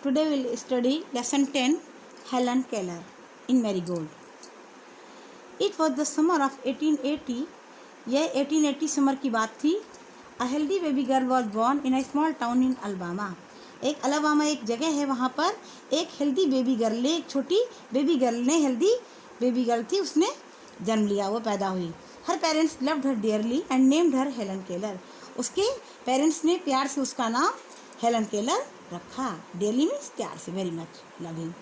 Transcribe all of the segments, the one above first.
Today we'll study lesson 10, Helen Keller in Marigold. It was the summer of 1880. यह 1880 summer की बात थी. A healthy baby girl was born in a small town in Alabama. एक Alabama एक जगह है, वहाँ पर एक हेल्दी बेबी गर्ल ने, एक छोटी बेबी गर्ल ने, हेल्दी बेबी गर्ल थी, उसने जन्म लिया, वो पैदा हुई. Her parents loved her dearly and named her Helen Keller. उसके पेरेंट्स ने प्यार से उसका नाम हेलन केलर रखा. डियरली मीन्स प्यार से, very much loving.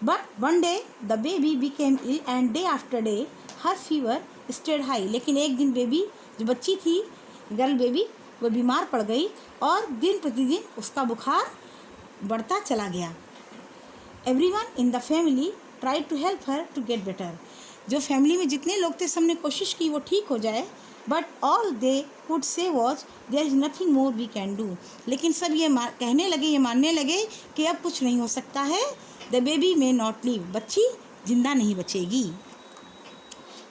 But one day the baby became ill and day after day her fever stayed high. लेकिन एक दिन बेबी, जो बच्ची थी, गर्ल बेबी, वो बीमार पड़ गई और दिन प्रतिदिन उसका बुखार बढ़ता चला गया. Everyone in the family try to help her to get better. जो फैमिली में जितने लोग थे, सबने कोशिश की वो ठीक हो जाए. But all they could say was there is nothing more we can do. लेकिन सब ये कहने लगे, ये मानने लगे कि अब कुछ नहीं हो सकता है. The baby may not live. बच्ची जिंदा नहीं बचेगी.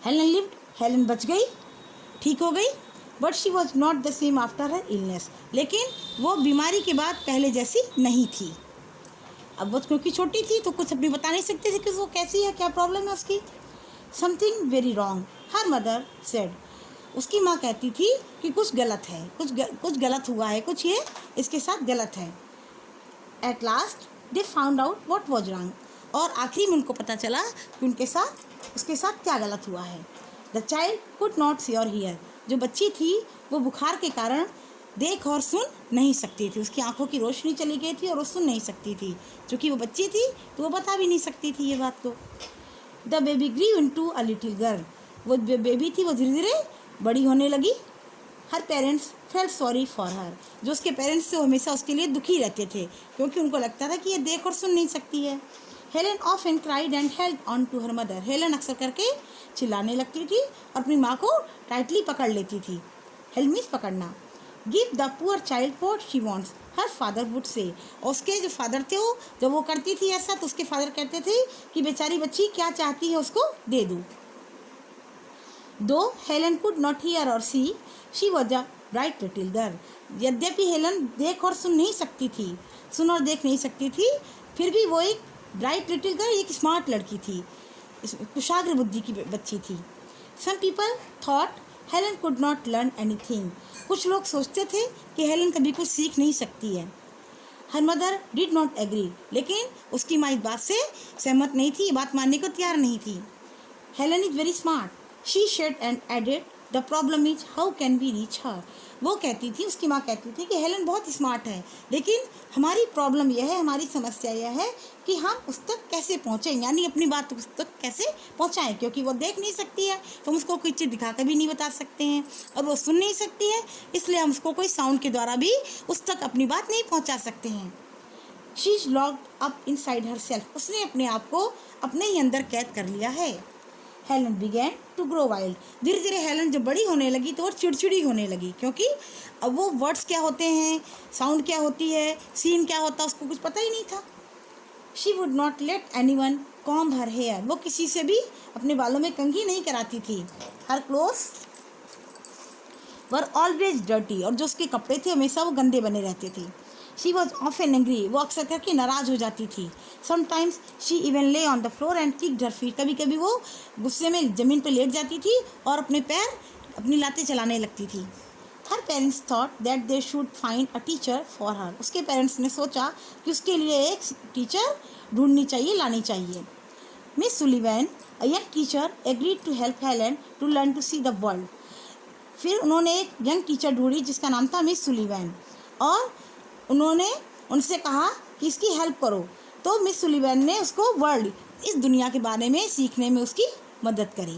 Helen lived. हेलन बच गई, ठीक हो गई. But she was not the same after her illness. लेकिन वो बीमारी के बाद पहले जैसी नहीं थी. अब वो क्योंकि छोटी थी तो कुछ अपनी बता नहीं सकती थी कि वो कैसी है, क्या प्रॉब्लम है उसकी. Something very wrong her mother said. उसकी माँ कहती थी कि कुछ गलत है, कुछ गलत हुआ है, कुछ ये इसके साथ गलत है. At last they found out what was wrong. और आखिरी में उनको पता चला कि उसके साथ क्या गलत हुआ है. द चाइल्ड कुड नॉट सी और हियर. जो बच्ची थी वो बुखार के कारण देख और सुन नहीं सकती थी. उसकी आंखों की रोशनी चली गई थी और वो सुन नहीं सकती थी. क्योंकि वो बच्ची थी तो वो बता भी नहीं सकती थी ये बात को. The baby grew into a little girl. वो बेबी थी वो धीरे धीरे बड़ी होने लगी. Her parents felt sorry for her. जो उसके पेरेंट्स थे वो हमेशा उसके लिए दुखी रहते थे, क्योंकि उनको लगता था कि ये देख और सुन नहीं सकती है. Helen often cried and held on to her mother. हेलन अक्सर करके चिल्लाने लगती थी और अपनी माँ को टाइटली पकड़ लेती थी. हेल्प मीन्स पकड़ना. Give the poor child what she wants her father would say. और उसके जो फादर थे, वो जब वो करती थी ऐसा तो उसके फादर कहते थे कि बेचारी बच्ची क्या चाहती है उसको दे दूँ. दो हेलन कुड नॉट हियर और see she was a bright little girl. यद्यपि हेलन देख और सुन नहीं सकती थी, सुन और देख नहीं सकती थी, फिर भी वो एक ब्राइट लिटिल गर्ल, एक स्मार्ट लड़की थी, कुशाग्र बुद्धि की बच्ची थी. Some people thought Helen could not learn anything. कुछ लोग सोचते थे कि हेलन कभी कुछ सीख नहीं सकती है. Her mother did not agree. लेकिन उसकी माँ इस बात से सहमत नहीं थी, ये बात मानने को तैयार नहीं थी. Helen is very smart she shed and added. The problem is how can we reach her. वो कहती थी, उसकी माँ कहती थी कि हेलन बहुत स्मार्ट है, लेकिन हमारी प्रॉब्लम यह है, हमारी समस्या यह है कि हम उस तक कैसे पहुँचें, यानी अपनी बात उस तक कैसे पहुँचाएं. क्योंकि वो देख नहीं सकती है तो हम उसको कोई चीज़ दिखा कर भी नहीं बता सकते हैं, और वो सुन नहीं सकती है इसलिए हम उसको कोई साउंड के द्वारा भी उस तक अपनी बात नहीं पहुँचा सकते हैं. She is locked up inside her self. उसने अपने आप को अपने ही अंदर कैद कर लिया है. Helen began to grow wild. धीरे धीरे हेलन जब बड़ी होने लगी तो वो चिड़चिड़ी होने लगी, क्योंकि अब वो वर्ड्स क्या होते हैं, साउंड क्या होती है, सीन क्या होता है, उसको कुछ पता ही नहीं था. She would not let anyone comb her hair. वो किसी से भी अपने बालों में कंघी नहीं कराती थी. हर क्लोथ्स वर ऑलवेज डर्टी. और जो उसके कपड़े थे हमेशा वो गंदे बने रहते थे. She was often angry. वो अक्सर करके नाराज़ हो जाती थी. समटाइम्स शी इवन ले on the floor and kicked her feet. कभी कभी वो गुस्से में ज़मीन पर लेट जाती थी और अपने पैर, अपनी लातें चलाने लगती थी. Her parents thought that they should find a teacher for her. उसके पेरेंट्स ने सोचा कि उसके लिए एक टीचर ढूंढनी चाहिए, लानी चाहिए. Miss Sullivan a young teacher agreed to help Helen to learn to see the world. फिर उन्होंने एक यंग टीचर ढूंढी जिसका नाम था मिस सुलिवैन, और उन्होंने उनसे कहा कि इसकी हेल्प करो. तो मिस सुलिवैन ने उसको वर्ल्ड, इस दुनिया के बारे में सीखने में उसकी मदद करी.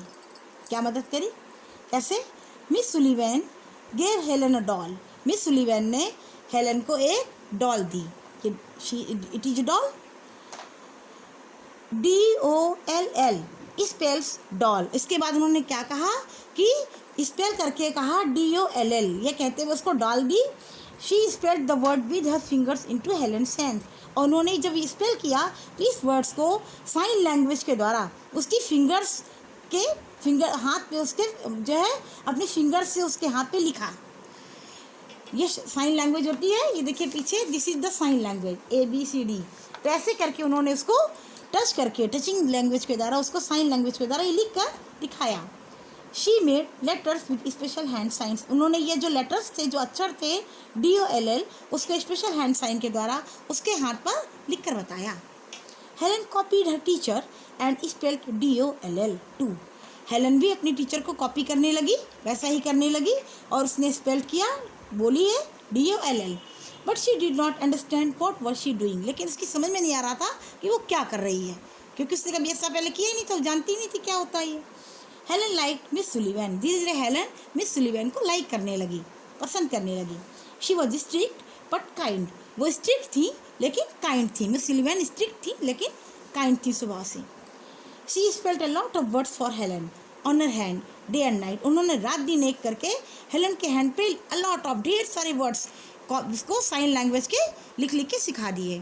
क्या मदद करी, कैसे? Miss Sullivan gave Helen a doll. Miss Sullivan ने हेलन को एक डॉल दी. It is doll, DOLL spells doll. इसके बाद उन्होंने क्या कहा कि स्पेल करके कहा DOLL. ये कहते हुए उसको डॉल दी. She spelled the word with her fingers into Helen's hand. और उन्होंने जब स्पेल किया तो इस वर्ड्स को साइन लैंग्वेज के द्वारा उसकी हाथ पे उसके जो है अपनी फिंगर्स से उसके हाथ पे लिखा. ये साइन लैंग्वेज होती है, ये देखिए पीछे, this is the sign language ABCD। तो ऐसे करके उन्होंने उसको टच करके, टचिंग लैंग्वेज के द्वारा, उसको साइन लैंग्वेज के द्वारा ये लिख कर दिखाया। She made letters with special hand science. उन्होंने ये जो लेटर्स थे, जो अक्षर थे DOLL, उसको स्पेशल हैंड साइन के द्वारा उसके हाथ पर लिख कर बताया। Helen copied her teacher and spelled DOLL too. Helen भी अपनी टीचर को कॉपी करने लगी, वैसा ही करने लगी, और उसने स्पेल्ड किया, बोली है DOLL। But she did not understand what was she doing. लेकिन उसकी समझ में नहीं आ रहा था कि वो क्या कर रही है, क्योंकि उसने कभी ऐसा पहले किया ही नहीं था, वो जानती नहीं थी क्या होता है ये। Helen like Miss Sullivan. धीरे धीरे हेलन मिस सुलिवैन को लाइक करने लगी, पसंद करने लगी। She was strict but kind. वो स्ट्रिक्ट थी लेकिन काइंड थी। मिस सुलिवैन स्ट्रिक्ट थी लेकिन काइंड थी स्वभाव से। She spelled a lot of words for Helen on her hand day and night. उन्होंने रात दिन एक करके हेलन के हैंड पे अ लॉट ऑफ, ढेर सारे वर्ड्स उसको साइन लैंग्वेज के लिख लिख के सिखा दिए।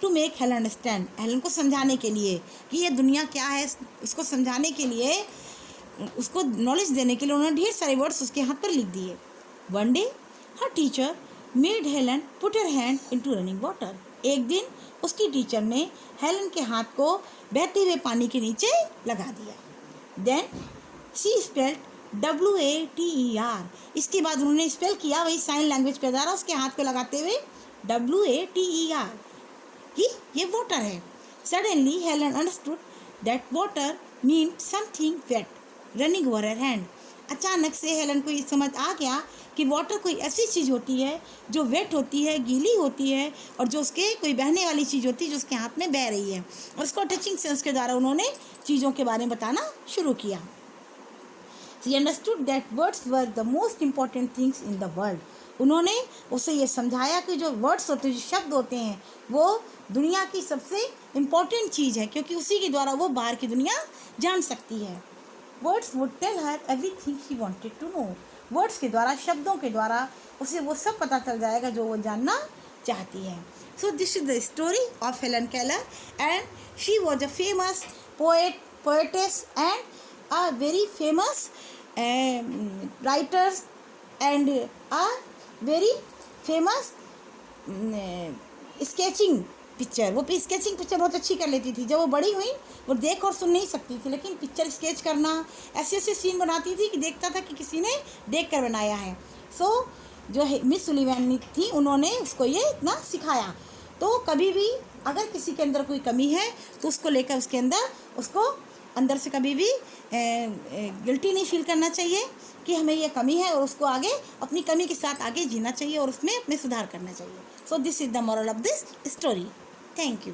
To make Helen understand, Helen को समझाने के लिए कि ये दुनिया क्या है, उसको समझाने के लिए, उसको नॉलेज देने के लिए उन्होंने ढेर सारे वर्ड्स उसके हाथ पर लिख दिए। One day her teacher made Helen put her hand into running water. एक दिन उसकी टीचर ने हेलन के हाथ को बहते हुए पानी के नीचे लगा दिया। Then she spelled WATER। इसके बाद उन्होंने स्पेल किया वही साइन लैंग्वेज के द्वारा उसके हाथ को लगाते हुए WATER कि ये वाटर है। Suddenly Helen understood that water mean something wet running over her hand. अचानक से हेलन को ये समझ आ गया कि वाटर कोई ऐसी चीज़ होती है जो वेट होती है, गीली होती है, और जो उसके कोई बहने वाली चीज़ होती है जो उसके हाथ में बह रही है। और उसको टचिंग सेंस के द्वारा उन्होंने चीज़ों के बारे में बताना शुरू किया। She understood that words were the most important things in the world. उन्होंने उसे ये समझाया कि जो वर्ड्स होते हैं, जो शब्द होते हैं, वो दुनिया की सबसे इम्पोर्टेंट चीज़ है, क्योंकि उसी के द्वारा वो बाहर की दुनिया जान सकती है। Words would tell her everything she wanted to know. Words के द्वारा, शब्दों के द्वारा उसे वो सब पता चल जाएगा जो वो जानना चाहती है। So this is the story of Helen Keller, and she was a famous poet, poetess, and a very famous writers, and a very famous sketching picture. वो स्केचिंग पिक्चर बहुत अच्छी कर लेती थी। जब वो बड़ी हुई वो देख और सुन नहीं सकती थी, लेकिन पिक्चर स्केच करना, ऐसे ऐसे सीन बनाती थी कि देखता था कि किसी ने देख कर बनाया है। सो जो मिस सुलिवैन थी, उन्होंने उसको ये इतना सिखाया। तो कभी भी अगर किसी के अंदर कोई कमी है तो उसको लेकर उसके अंदर, उसको अंदर से कभी भी गिल्टी नहीं फील करना चाहिए कि हमें ये कमी है, और उसको आगे अपनी कमी के साथ आगे जीना चाहिए और उसमें अपने सुधार करना चाहिए। So this is the moral of this story. Thank you.